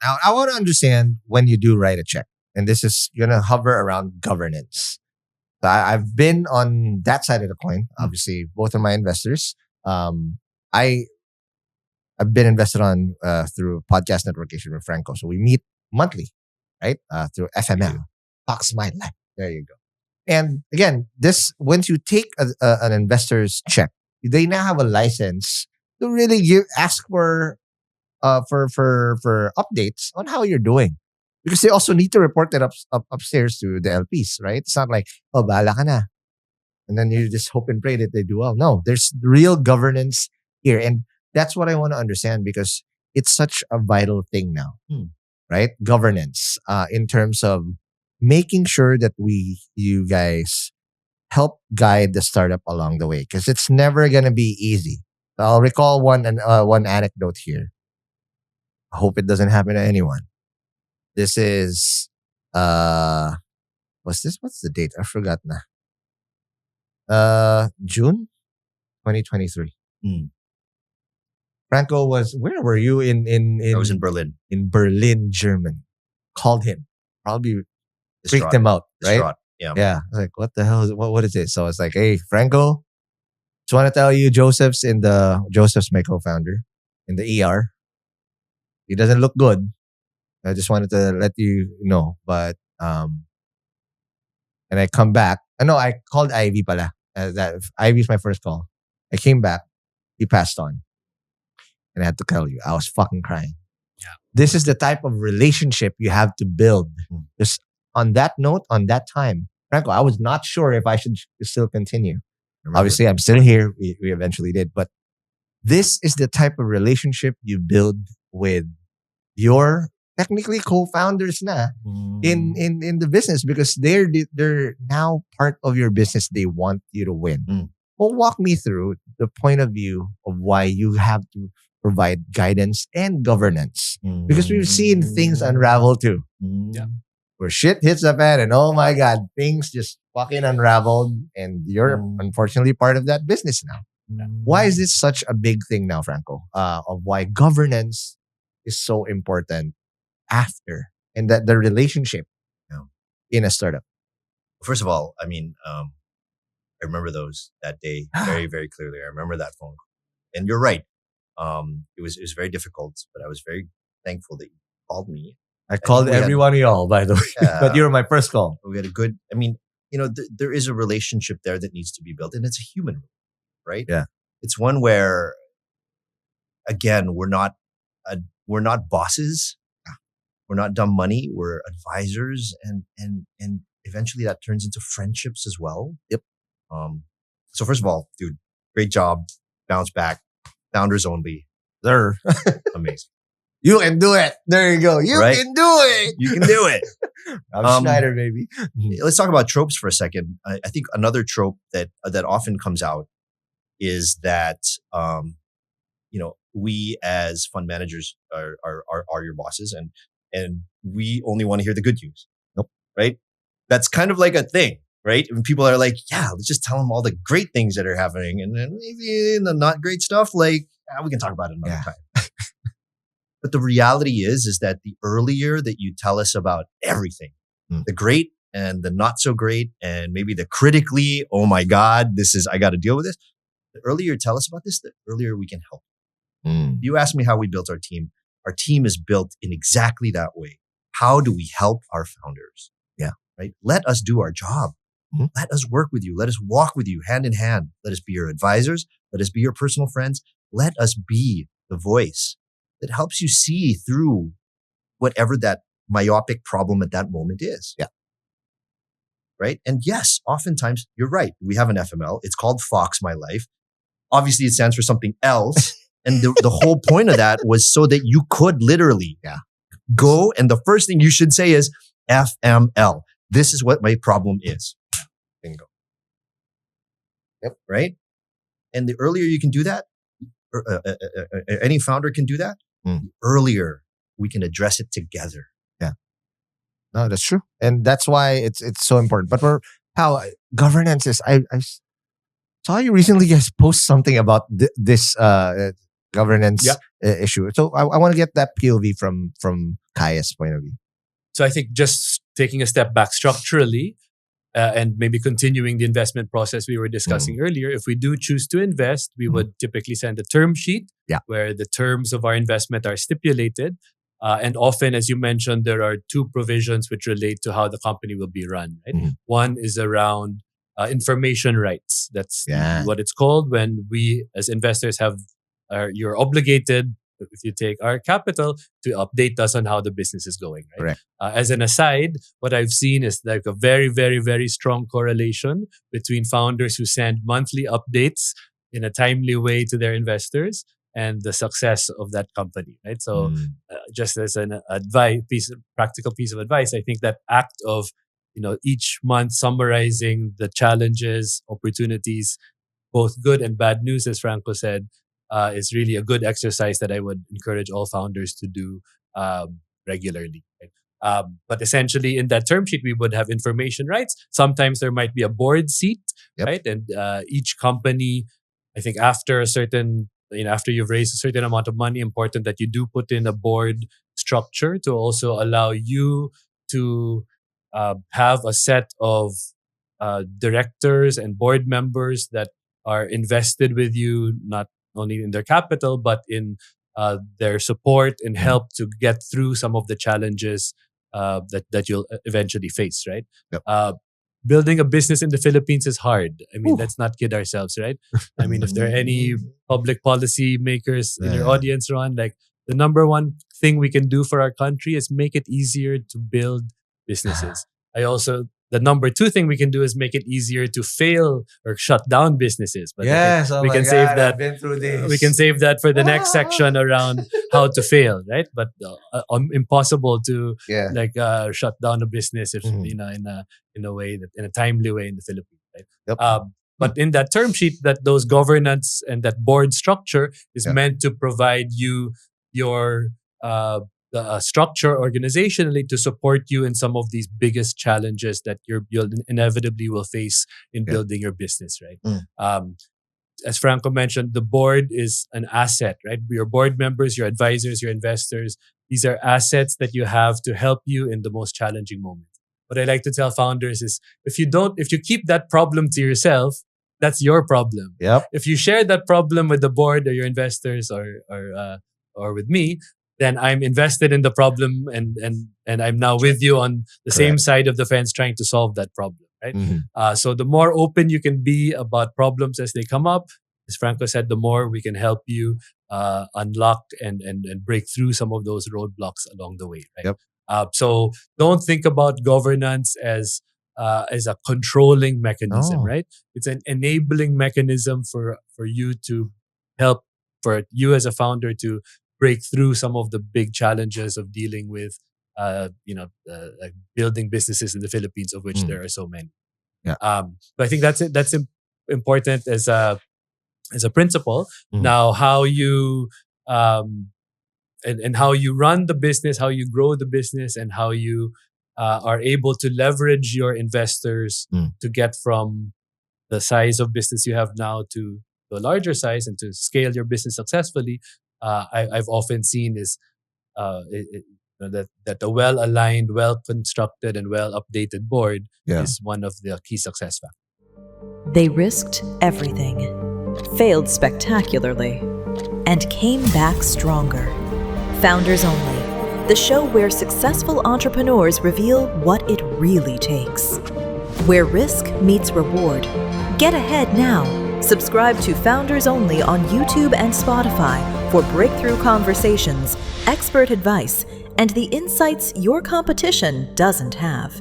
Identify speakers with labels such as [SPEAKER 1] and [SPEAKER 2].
[SPEAKER 1] Now, I want to understand when you do write a check, and this is going to hover around governance. So I've been on that side of the coin. Obviously, both of my investors. I I've been invested on through podcast networkation with Franco. So we meet monthly, right? Through FML, Foxmont Life. There you go. And again, this once you take an investor's check, they now have a license to really ask for updates on how you're doing. Because they also need to report it upstairs to the LPs, right? It's not like, oh, bahala ka na. And then you just hope and pray that they do well. No, there's real governance here. And that's what I want to understand because it's such a vital thing now, right? Governance in terms of making sure that you guys help guide the startup along the way because it's never going to be easy. I'll recall one anecdote here. I hope it doesn't happen to anyone. This is what's the date? I forgot na. June 2023. Franco where were you in
[SPEAKER 2] I was in Berlin.
[SPEAKER 1] In Berlin, Germany. Called him. Probably freaked him out, right?
[SPEAKER 2] Distraught. Yeah.
[SPEAKER 1] Yeah. I was like, what the hell is what is it? So it's like, hey, Franco, just want to tell you Joseph's my co-founder in the ER. He doesn't look good. I just wanted to let you know. But and I come back. I called Ivy pala. Ivy's my first call. I came back. He passed on. And I had to tell you, I was fucking crying.
[SPEAKER 2] Yeah.
[SPEAKER 1] This is the type of relationship you have to build. Just on that note, on that time, Franco, I was not sure if I should still continue. Obviously, I'm still here. We eventually did. But this is the type of relationship you build with your technically co-founders na in the business because they're now part of your business. They want you to win. Well, walk me through the point of view of why you have to provide guidance and governance because we've seen things unravel too.
[SPEAKER 2] Yeah.
[SPEAKER 1] Where shit hits the fan and oh my God, things just fucking unraveled and you're unfortunately part of that business now. Why is this such a big thing now, Franco? Of why governance is so important after and that the relationship in a startup.
[SPEAKER 2] First of all, I mean, I remember that day very, very clearly. I remember that phone call. And you're right. It was very difficult, but I was very thankful that you called me.
[SPEAKER 1] I called every one of y'all, by the way. But you were my first call.
[SPEAKER 2] We had there is a relationship there that needs to be built. And it's a human, right?
[SPEAKER 1] Yeah. It's
[SPEAKER 2] one where, again, we're not bosses. We're not dumb money. We're advisors. And eventually that turns into friendships as well.
[SPEAKER 1] Yep.
[SPEAKER 2] So first of all, dude, great job. Bounce back. Founders only.
[SPEAKER 1] They're
[SPEAKER 2] amazing.
[SPEAKER 1] You can do it. There you go. You can do it.
[SPEAKER 2] You can do it.
[SPEAKER 1] I'm Schneider, baby.
[SPEAKER 2] Let's talk about tropes for a second. I think another trope that often comes out is that we as fund managers are your bosses and we only want to hear the good news.
[SPEAKER 1] Nope.
[SPEAKER 2] Right? That's kind of like a thing, right? And people are like, yeah, let's just tell them all the great things that are happening. And then maybe the not great stuff, we can talk about it another time. But the reality is that the earlier that you tell us about everything, the great and the not so great, and maybe the critically, oh my God, I got to deal with this. The earlier you tell us about this, the earlier we can help. You asked me how we built our team. Our team is built in exactly that way. How do we help our founders?
[SPEAKER 1] Yeah.
[SPEAKER 2] Right? Let us do our job. Let us work with you. Let us walk with you hand in hand. Let us be your advisors. Let us be your personal friends. Let us be the voice that helps you see through whatever that myopic problem at that moment is.
[SPEAKER 1] Yeah.
[SPEAKER 2] Right? And yes, oftentimes you're right. We have an FML. It's called Fox My Life. Obviously, it stands for something else. And the whole point of that was so that you could literally go and the first thing you should say is FML. This is what my problem is. Bingo.
[SPEAKER 1] Yep.
[SPEAKER 2] Right? And the earlier you can do that, any founder can do that, the earlier we can address it together.
[SPEAKER 1] Yeah. No, that's true. And that's why it's so important. But how governance is, I saw you recently guys post something about this governance issue. So I want to get that POV from Kaya's point of view.
[SPEAKER 3] So I think just taking a step back structurally and maybe continuing the investment process we were discussing earlier, if we do choose to invest, we would typically send a term sheet where the terms of our investment are stipulated. And often, as you mentioned, there are two provisions which relate to how the company will be run. Right? One is around information rights. That's what it's called when we as investors you're obligated, if you take our capital, to update us on how the business is going. Right?
[SPEAKER 1] Correct.
[SPEAKER 3] As an aside, what I've seen is like a very, very, very strong correlation between founders who send monthly updates in a timely way to their investors and the success of that company. Right. So just as an practical piece of advice, I think that act of each month summarizing the challenges, opportunities, both good and bad news, as Franco said, is really a good exercise that I would encourage all founders to do regularly. Right? But essentially, in that term sheet, we would have information rights. Sometimes there might be a board seat, right? And each company, I think, after you've raised a certain amount of money, important that you do put in a board structure to also allow you to have a set of directors and board members that are invested with you, not only in their capital, but in their support and help to get through some of the challenges that you'll eventually face, right? Building a business in the Philippines is hard. I mean, let's not kid ourselves, right? I mean, if there are any public policy makers in your audience, Ron, like the number one thing we can do for our country is make it easier to build businesses. The number two thing we can do is make it easier to fail or shut down businesses. But we can save that.
[SPEAKER 1] I've been through this.
[SPEAKER 3] We can save that for the next section around how to fail, right? But impossible to shut down a business if in a timely way in the Philippines, right? But in that term sheet, that those governance and that board structure is meant to provide you your structure organizationally to support you in some of these biggest challenges that you'll inevitably will face in building your business, right? As Franco mentioned, the board is an asset, right? Your board members, your advisors, your investors, these are assets that you have to help you in the most challenging moments. What I like to tell founders is if you keep that problem to yourself, that's your problem. If you share that problem with the board or your investors or with me, then I'm invested in the problem and I'm now with you on the same side of the fence trying to solve that problem, right? So the more open you can be about problems as they come up, as Franco said, the more we can help you unlock and break through some of those roadblocks along the way, right? So don't think about governance as a controlling mechanism, right? It's an enabling mechanism for you to help, for you as a founder to break through some of the big challenges of dealing with, like building businesses in the Philippines, of which there are so many. But I think that's it. That's important as a principle. Now, how you and how you run the business, how you grow the business, and how you are able to leverage your investors to get from the size of business you have now to a larger size and to scale your business successfully. I've often seen is that a well-aligned, well-constructed, and well-updated board is one of the key success factors.
[SPEAKER 4] They risked everything, failed spectacularly, and came back stronger. Founders Only, the show where successful entrepreneurs reveal what it really takes. Where risk meets reward. Get ahead now. Subscribe to Founders Only on YouTube and Spotify for breakthrough conversations, expert advice, and the insights your competition doesn't have.